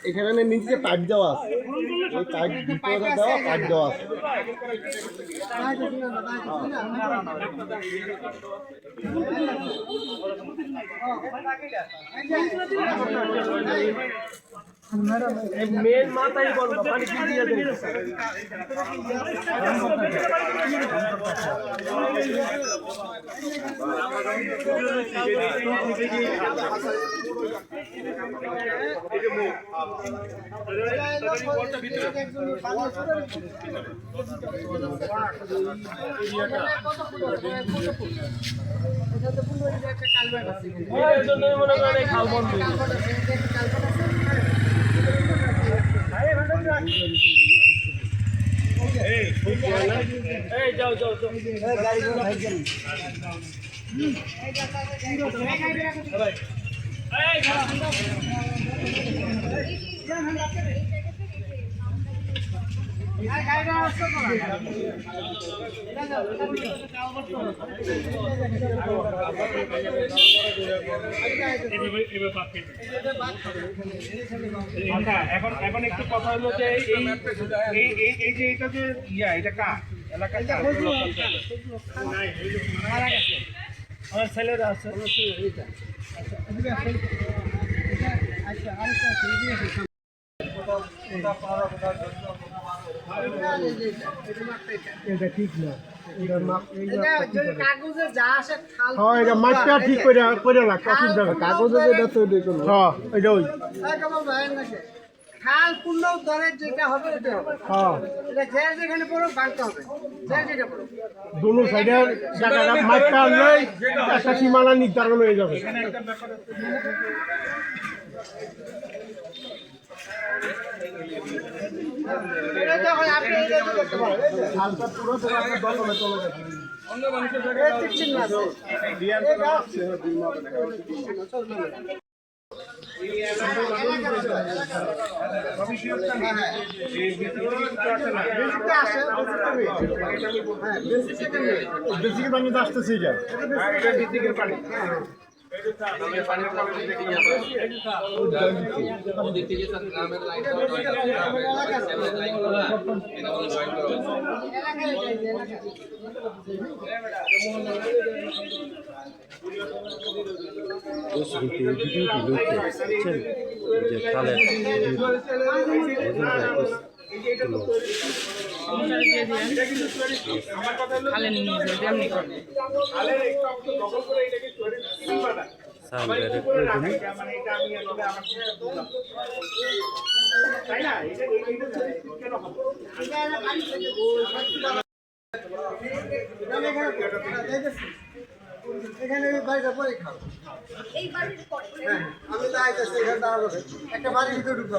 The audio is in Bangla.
এখানে নিচে পাইপ দেওয়া আছে, ওই পাইপ ভিতরে দেওয়া পাইপ দেওয়া আছে। মেন মাথায় বলবো পানি কি দিয়ে দেবে যাও যাও গাড়ি এখন এখন একটু কথা হলো যে এই যে এটা যে ইয়া এটা কার এলাকা আমার ছেলেরা আছে এটা ঠিক না মাছটা ঠিক করে রাখ অসুবিধা কাগজে খাল পূর্ণ দরের যেটা হবে যেখানে পড়ো বাঁধতে হবে দুনো সাইডের জায়গাটা মাছটা আনলে একটা সীমানা নির্ধারণ হয়ে যাবে বেসিকের পানি তো আসতেছে পানি খালে নিয়ে যেমনি করে এখানে বাড়িটা পরে খাও আমি তো আইতেছি এখানে একটা বাড়ির ভিতরে ঢুকবো